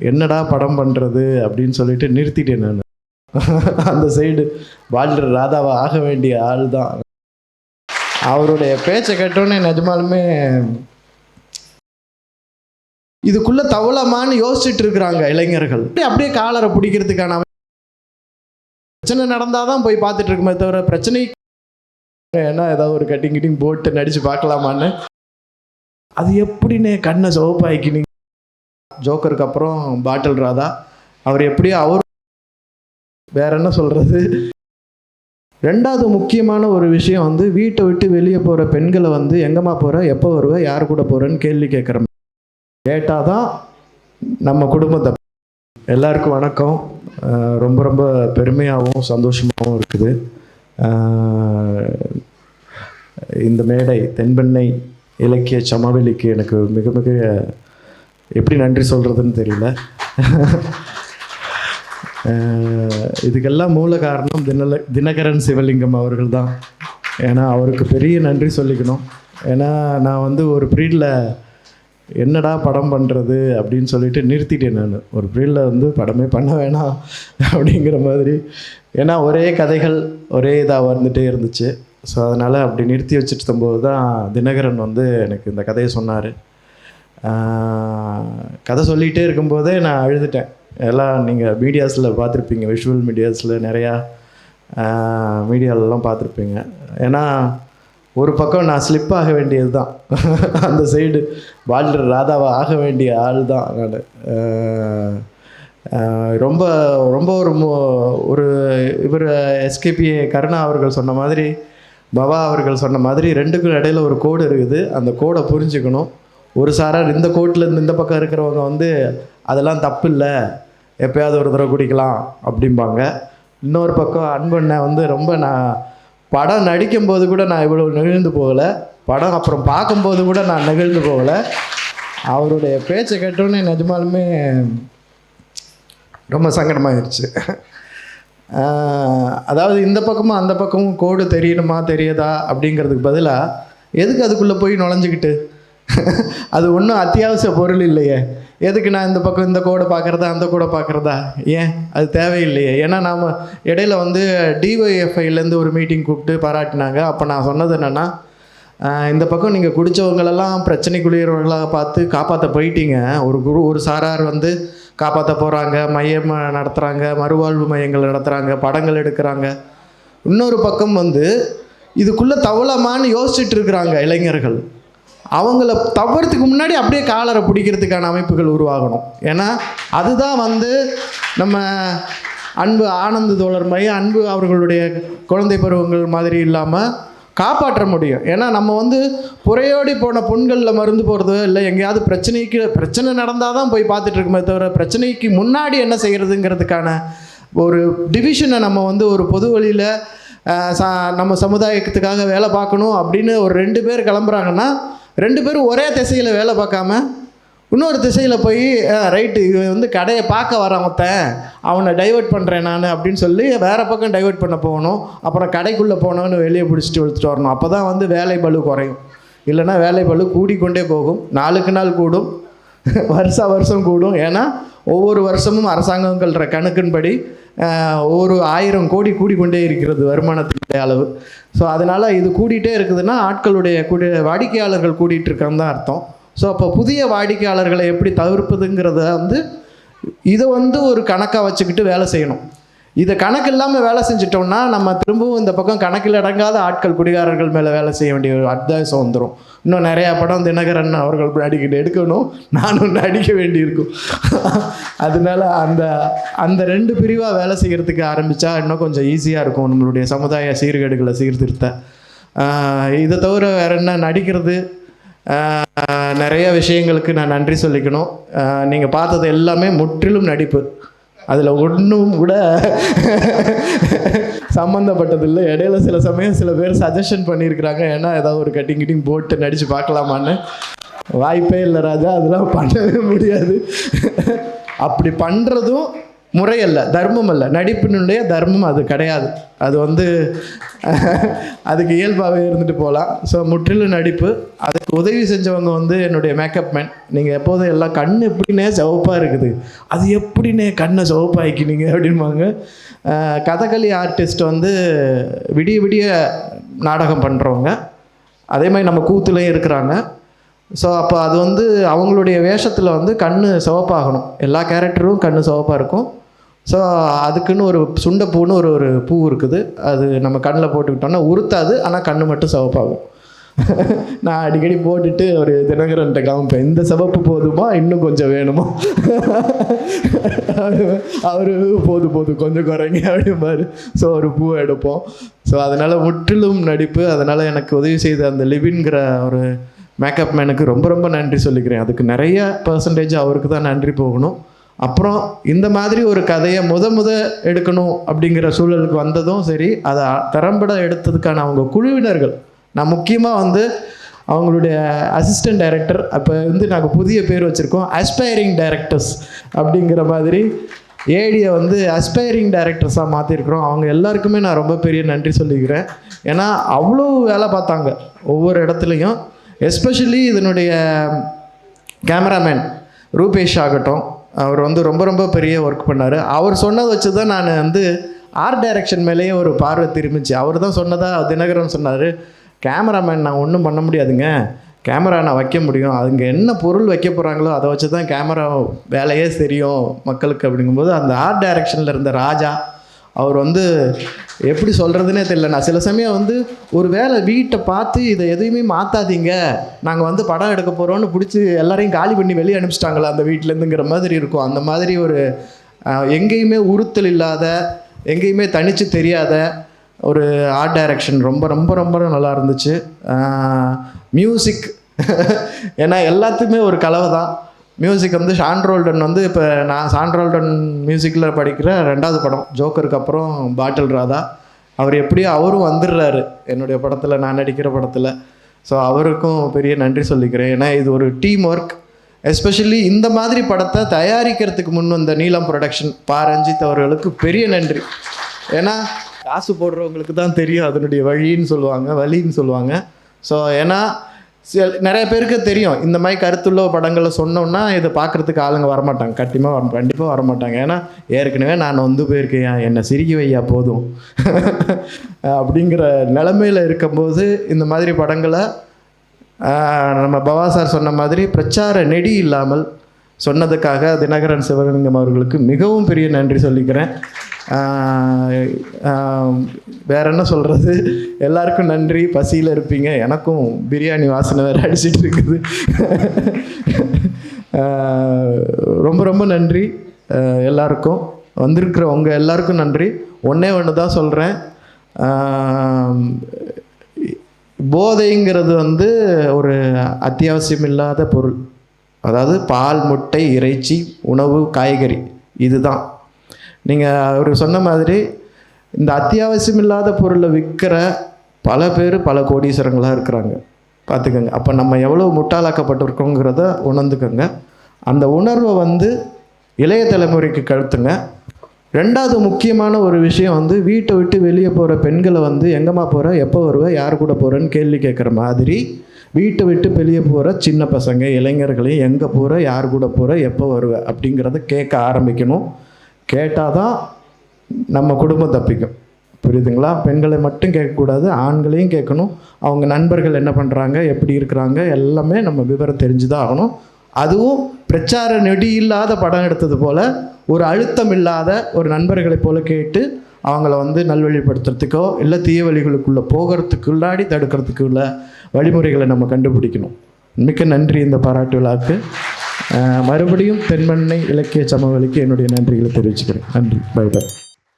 என்னடா படம் பண்ணுறது அப்படின்னு சொல்லிட்டு நிறுத்திட்டேன் நான். அந்த சைடு வாழ்கிற ராதாவை ஆக வேண்டிய ஆள் தான். அவருடைய பேச்சை கேட்டோன்னே நிஜமாலுமே இதுக்குள்ளே தவளமான்னு யோசிச்சுட்டு இருக்கிறாங்க இளைஞர்கள். அப்படியே காலரை பிடிக்கிறதுக்கான பிரச்சனை நடந்தால் தான் போய் பார்த்துட்டு இருக்குமே தவிர பிரச்சனை ஏன்னா ஏதாவது ஒரு கட்டிங் போட்டு நடித்து பார்க்கலாமான்னு அது எப்படின்னு கண்ணை சோப்பாய்க்கினீங்க. ஜோக்கருக்கு அப்புறம் பாட்டில் ராதா அவர் எப்படியோ அவர் வேற என்ன சொல்கிறது. ரெண்டாவது முக்கியமான ஒரு விஷயம் வந்து வீட்டை விட்டு வெளியே போகிற பெண்களை வந்து எங்கம்மா போகிற, எப்போ வருவ, யார் கூட போகிறேன்னு கேள்வி கேட்குற கேட்டால் தான் நம்ம குடும்பத்தை. எல்லாருக்கும் வணக்கம். ரொம்ப ரொம்ப பெருமையாகவும் சந்தோஷமாகவும் இருக்குது. இந்த மேடை தென்பெண்ணை இலக்கிய சமவெளிக்கு எனக்கு மிக மிக எப்படி நன்றி சொல்கிறதுன்னு தெரியல. இதுக்கெல்லாம் மூல காரணம் தினகரன் சிவலிங்கம் அவர்கள் தான். ஏன்னா அவருக்கு பெரிய நன்றி சொல்லிக்கணும். ஏன்னா நான் வந்து ஒரு பீரியடில் என்னடா படம் பண்ணுறது அப்படின்னு சொல்லிட்டு நிறுத்திட்டேன் நான். ஒரு பீரியடில் வந்து படமே பண்ண வேணாம் அப்படிங்கிற மாதிரி. ஏன்னா ஒரே கதைகள் ஒரே இதாக வந்துகிட்டே இருந்துச்சு. ஸோ அதனால் அப்படி நிறுத்தி வச்சுட்டு போது தான் தினகரன் வந்து எனக்கு இந்த கதையை சொன்னார். கதை சொல்லிகிட்டே இருக்கும்போதே நான் அழுதுட்டேன். எல்லாம் நீங்கள் மீடியாஸில் பார்த்துருப்பீங்க, விஷுவல் மீடியாஸில் நிறையா மீடியாலெலாம் பார்த்துருப்பீங்க. ஏன்னா ஒரு பக்கம் நான் ஸ்லிப் ஆக வேண்டியது தான். அந்த சைடு வாழ்கிற ராதாவை ஆக வேண்டிய ஆள் தான் நான். ரொம்ப ரொம்ப ஒரு இவர் எஸ்கேபி கருணா அவர்கள் சொன்ன மாதிரி, பவா அவர்கள் சொன்ன மாதிரி ரெண்டுக்கும் இடையில ஒரு கோடு இருக்குது. அந்த கோடை புரிஞ்சுக்கணும். ஒரு சாரார் இந்த கோட்டிலேருந்து இந்த பக்கம் இருக்கிறவங்க வந்து அதெல்லாம் தப்பு இல்லை, எப்போயாவது ஒரு தடவை குடிக்கலாம் அப்படிம்பாங்க. இன்னொரு பக்கம் அன்பண்ணை வந்து ரொம்ப நான் படம் நடிக்கும்போது கூட நான் இவ்வளோ நெகிழ்ந்து போகலை, படம் அப்புறம் பார்க்கும்போது கூட நான் நெகிழ்ந்து போகலை. அவருடைய பேச்சை கேட்டோன்னே நிஜமாலுமே ரொம்ப சங்கடமாகிடுச்சு. அதாவது இந்த பக்கமும் அந்த பக்கமும் கோடு தெரியணுமா தெரியாதா அப்படிங்கிறதுக்கு பதிலாக எதுக்கு அதுக்குள்ளே போய் நுழைஞ்சிக்கிட்டு, அது ஒன்றும் அத்தியாவசிய பொருள் இல்லையே. எதுக்கு நான் இந்த பக்கம் இந்த கோடை பார்க்குறதா அந்த கோடை பார்க்குறதா, ஏன் அது தேவையில்லையே. ஏன்னா நாம் இடையில வந்து டிஒய்எஃப்ஐலேருந்து ஒரு மீட்டிங் கூப்பிட்டு பாராட்டினாங்க. அப்போ நான் சொன்னது என்னென்னா, இந்த பக்கம் நீங்கள் குடித்தவங்களெல்லாம் பிரச்சனைக்குரியவர்களாக பார்த்து காப்பாற்ற போயிட்டீங்க. ஒரு சாரார் வந்து காப்பாற்ற போகிறாங்க, மையம் நடத்துகிறாங்க, மறுவாழ்வு மையங்கள் நடத்துகிறாங்க, படங்கள் எடுக்கிறாங்க. இன்னொரு பக்கம் வந்து இதுக்குள்ளே தவளமான்னு யோசிச்சுட்டு இருக்கிறாங்க இளைஞர்கள். அவங்கள தவறதுக்கு முன்னாடி அப்படியே காலரை பிடிக்கிறதுக்கான அமைப்புகள் உருவாகணும். ஏன்னா அதுதான் வந்து நம்ம அன்பு ஆனந்த தோழர் மையம், அன்பு அவர்களுடைய குழந்தை பருவங்கள் மாதிரி இல்லாமல் காப்பாற்ற முடியும். ஏன்னா நம்ம வந்து புறையோடி போன பொண்களில் மருந்து போகிறது இல்லை, எங்கேயாவது பிரச்சனை நடந்தால் தான் போய் பார்த்துட்டு இருக்குமே தவிர பிரச்சனைக்கு முன்னாடி என்ன செய்கிறதுங்கிறதுக்கான ஒரு டிவிஷனை நம்ம வந்து ஒரு பொது வழியில் நம்ம சமுதாயத்துக்காக வேலை பார்க்கணும் அப்படின்னு ஒரு 2 பேர் கிளம்புறாங்கன்னா 2 பேரும் ஒரே திசையில் வேலை பார்க்காம இன்னொரு திசையில் போய் ரைட்டு இவன் வந்து கடையை பார்க்க வரவன் அவனை டைவெர்ட் பண்ணுறேன் நான் அப்படின்னு சொல்லி வேறு பக்கம் டைவெர்ட் பண்ண போகணும். அப்புறம் கடைக்குள்ளே போனோன்னு வெளியே பிடிச்சிட்டு இழுத்துட்டு வரணும். அப்போ தான் வந்து வேலை பளு குறையும். இல்லைன்னா வேலை பளு கூடிக்கொண்டே போகும். நாளுக்கு நாள் கூடும், வருஷம் கூடும். ஏன்னா ஒவ்வொரு வருஷமும் அரசாங்கங்கள்ன்ற கணக்கின்படி ஒவ்வொரு 1000 கோடி கூடிக்கொண்டே இருக்கிறது வருமானத்தினுடைய அளவு. ஸோ அதனால் இது கூடிகிட்டே இருக்குதுன்னா ஆட்களுடைய வாடிக்கையாளர்கள் கூடிகிட்டு இருக்கான்னு தான் அர்த்தம். ஸோ அப்போ புதிய வாடிக்கையாளர்களை எப்படி தவிர்ப்பதுங்கிறத வந்து இதை வந்து ஒரு கணக்காக வச்சுக்கிட்டு வேலை செய்யணும். இதை கணக்கு இல்லாமல் வேலை செஞ்சிட்டோம்னா நம்ம திரும்பவும் இந்த பக்கம் கணக்கில் அடங்காத ஆட்கள் குடிகாரர்கள் மேலே வேலை செய்ய வேண்டிய ஒரு அத்தியாவசியம் வந்துடும். இன்னும் நிறையா படம் தினகரன் அவர்கள் நடிக்கிட்டு எடுக்கணும், நானும் நடிக்க வேண்டியிருக்கும். அதனால அந்த 2 பிரிவாக வேலை செய்கிறதுக்கு ஆரம்பித்தா இன்னும் கொஞ்சம் ஈஸியாக இருக்கும் நம்மளுடைய சமுதாய சீர்கேடுகளை சீர்திருத்த. இதை தவிர வேறு என்ன, நடிக்கிறது நிறைய விஷயங்களுக்கு நான் நன்றி சொல்லிக்கணும். நீங்கள் பார்த்தது எல்லாமே முற்றிலும் நடிப்பு, அதில் ஒன்றும் கூட சம்மந்தப்பட்டதில்லை. இடையில சில சமயம் சில பேர் சஜஷன் பண்ணியிருக்கிறாங்க, ஏன்னா ஏதாவது ஒரு கட்டிங் போட்டு நடித்து பார்க்கலாமான்னு. வாய்ப்பே இல்லை ராஜா, அதெல்லாம் பண்ணவே முடியாது. அப்படி பண்ணுறதும் முறை அல்ல, தர்மம் அல்ல, நடிப்பினுடைய தர்மம் அது கிடையாது. அது வந்து அதுக்கு இயல்பாகவே இருந்துட்டு போகலாம். ஸோ முற்றிலும் நடிப்பு. அதுக்கு உதவி செஞ்சவங்க வந்து என்னுடைய மேக்கப் மேன். நீங்கள் எப்போதும் எல்லாம் கண் எப்படின்னே சிவப்பாக இருக்குது, அது எப்படின்னே கண்ணை சிவப்பாக்கினீங்க அப்படின்பாங்க. கதகளி ஆர்டிஸ்ட் வந்து விடிய விடிய நாடகம் பண்ணுறவங்க, அதே மாதிரி நம்ம கூத்துலேயும் இருக்கிறாங்க. ஸோ அப்போ அது வந்து அவங்களுடைய வேஷத்தில் வந்து கண் சிவப்பாகணும். எல்லா கேரக்டரும் கண் சிவப்பாக இருக்கும். ஸோ அதுக்குன்னு ஒரு சுண்டைப்பூன்னு ஒரு பூ இருக்குது. அது நம்ம கண்ணில் போட்டுக்கிட்டோன்னா உறுத்தாது, ஆனால் கண் மட்டும் சிவப்பாகும். நான் அடிக்கடி போட்டுட்டு ஒரு தினகரன்ட்ட காமிப்பேன், இந்த சிவப்பு போதுமா இன்னும் கொஞ்சம் வேணுமா? அவர் போதும் கொஞ்சம் குறைங்க அப்படிம்பாரு. ஸோ ஒரு பூ எடுப்போம். ஸோ அதனால் முற்றிலும் நடிப்பு. அதனால் எனக்கு உதவி செய்த அந்த லிவின்கிற ஒரு மேக்கப் மேனுக்கு ரொம்ப ரொம்ப நன்றி சொல்லிக்கிறேன். அதுக்கு நிறைய பர்சன்டேஜ் அவருக்கு தான் நன்றி போகணும். அப்புறம் இந்த மாதிரி ஒரு கதையை முத எடுக்கணும் அப்படிங்கிற சூழலுக்கு வந்ததும் சரி, அதை திறம்பட எடுத்ததுக்கான அவங்க குழுவினர்கள். நான் முக்கியமாக வந்து அவங்களுடைய அசிஸ்டன்ட் டைரக்டர், அப்போ வந்து நாங்கள் புதிய பேர் வச்சுருக்கோம், அஸ்பைரிங் டைரக்டர்ஸ் அப்படிங்கிற மாதிரி ஏடியை வந்து அஸ்பைரிங் டைரக்டர்ஸாக மாற்றிருக்கிறோம். அவங்க எல்லாருக்குமே நான் ரொம்ப பெரிய நன்றி சொல்லிக்கிறேன். ஏன்னா அவ்வளோ வேலை பார்த்தாங்க ஒவ்வொரு இடத்துலையும். எஸ்பெஷலி இதனுடைய கேமராமேன் ரூபேஷ் ஆகட்டும், அவர் வந்து ரொம்ப ரொம்ப பெரிய ஒர்க் பண்ணார். அவர் சொன்னதை வச்சு தான் நான் வந்து ஆர்ட் டைரக்ஷன் மேலேயே ஒரு பார்வை திரும்பிச்சு. அவர் தான் சொன்னதாக தினகரன் சொன்னார், கேமராமேன் நான் ஒன்றும் பண்ண முடியாதுங்க, கேமரா நான் வைக்க முடியும், அதுங்க என்ன பொருள் வைக்க போகிறாங்களோ அதை வச்சு தான் கேமரா வேலையே தெரியும் மக்களுக்கு. அப்படிங்கும்போது அந்த ஆர்ட் டைரக்ஷனில் இருந்த ராஜா அவர் வந்து எப்படி சொல்கிறதுனே தெரியல. நான் சில சமயம் வந்து ஒரு வேளை வீட்டை பார்த்து இதை எதையுமே மாற்றாதீங்க, நாங்கள் வந்து படம் எடுக்க போகிறோன்னு பிடிச்சி எல்லாரையும் காலி பண்ணி வெளியே அனுப்பிச்சிட்டாங்களா அந்த வீட்டிலேருந்துங்கிற மாதிரி இருக்கும். அந்த மாதிரி ஒரு எங்கேயுமே உறுத்தல் இல்லாத, எங்கேயுமே தனித்து தெரியாத ஒரு ஆர்ட் டைரக்ஷன் ரொம்ப ரொம்ப ரொம்ப நல்லா இருந்துச்சு. மியூசிக் ஏன்னா எல்லாத்துக்குமே ஒரு கலவை தான். மியூசிக் வந்து சாண்ட்ரோல்டன் வந்து இப்போ நான் சாண்ட்ரோல்டன் மியூசிக்கில் படிக்கிற 2வது படம் ஜோக்கருக்கு அப்புறம் பாட்டில் ராதா. அவர் எப்படியோ அவரும் வந்துடுறாரு என்னுடைய படத்தில், நான் நடிக்கிற படத்தில். ஸோ அவருக்கும் பெரிய நன்றி சொல்லிக்கிறேன். ஏன்னா இது ஒரு டீம் ஒர்க். எஸ்பெஷலி இந்த மாதிரி படத்தை தயாரிக்கிறதுக்கு முன் வந்த நீலம் ப்ரொடக்ஷன் ரஞ்சித் அவர்களுக்கு பெரிய நன்றி. ஏன்னா காசு போடுறவங்களுக்கு தான் தெரியும் அதனுடைய வழின்னு சொல்லுவாங்க. ஸோ ஏன்னா நிறைய பேருக்கு தெரியும் இந்த மாதிரி கருத்துள்ள படங்களை சொன்னோன்னா இதை பார்க்குறதுக்கு ஆளுங்க வரமாட்டாங்க, கண்டிப்பாக வரமாட்டாங்க. ஏன்னா ஏற்கனவே நான் வந்து போயிருக்கேன், என்னை சிரிக்க வையா போதும் அப்படிங்கிற நிலமையில் இருக்கும்போது இந்த மாதிரி படங்களை நம்ம பவா சார் சொன்ன மாதிரி பிரச்சார நெடி இல்லாமல் சொன்னதுக்காக தினகரன் சிவலிங்கம் அவர்களுக்கு மிகவும் பெரிய நன்றி சொல்லிக்கிறேன். வேற என்ன சொல்கிறது, எல்லாருக்கும் நன்றி. பசியில் இருப்பீங்க, எனக்கும் பிரியாணி வாசனை வேறு அடிச்சிட்டு இருக்குது. ரொம்ப ரொம்ப நன்றி எல்லாருக்கும், வந்திருக்கிற உங்கள் எல்லாருக்கும் நன்றி. ஒன்று தான் சொல்கிறேன், போதைங்கிறது வந்து ஒரு அத்தியாவசியம் இல்லாத பொருள். அதாவது பால், முட்டை, இறைச்சி, உணவு, காய்கறி, இதுதான். நீங்கள் அவர் சொன்ன மாதிரி இந்த அத்தியாவசியம் இல்லாத பொருளை விற்கிற பல பேர் பல கோடீஸ்வரங்களாக இருக்கிறாங்க, பார்த்துக்கோங்க. அப்போ நம்ம எவ்வளோ முட்டாளாக்கப்பட்டிருக்கோங்கிறத உணர்ந்துக்கோங்க. அந்த உணர்வை வந்து இளைய தலைமுறைக்கு கழுத்துங்க. 2வது முக்கியமான ஒரு விஷயம் வந்து வீட்டை விட்டு வெளியே போகிற பெண்களை வந்து எங்கேம்மா போகிற, எப்போ வருவ, யார் கூட போகிறேன்னு கேள்வி கேட்குற மாதிரி வீட்டை விட்டு வெளியே போகிற சின்ன பசங்க இளைஞர்களையும் எங்கே போகிற, யார் கூட போகிற, எப்போ வருவ அப்படிங்கிறத கேட்க ஆரம்பிக்கணும். கேட்டால் தான் நம்ம குடும்பம் தப்பிக்கும். புரியுதுங்களா? பெண்களை மட்டும் கேட்கக்கூடாது, ஆண்களையும் கேட்கணும். அவங்க நண்பர்கள் என்ன பண்ணுறாங்க, எப்படி இருக்கிறாங்க, எல்லாமே நம்ம விவரம் தெரிஞ்சு தான் ஆகணும். அதுவும் பிரச்சார நெடி இல்லாத படம் எடுத்தது போல் ஒரு அழுத்தம் இல்லாத ஒரு நண்பர்களை போல் கேட்டு அவங்கள வந்து நல்வழிப்படுத்துறதுக்கோ இல்லை தீய வழிகளுக்குள்ளே போகிறதுக்குள்ளாடி தடுக்கிறதுக்குள்ள வழிமுறைகளை நம்ம கண்டுபிடிக்கணும். மிக்க நன்றி இந்த பாராட்டு விழாக்கு. மறுபடியும் தென்மண்ணை இலக்கிய சமவெளிக்கு என்னுடைய நன்றிகளை தெரிவிச்சுக்கிறேன். நன்றி. Bye by.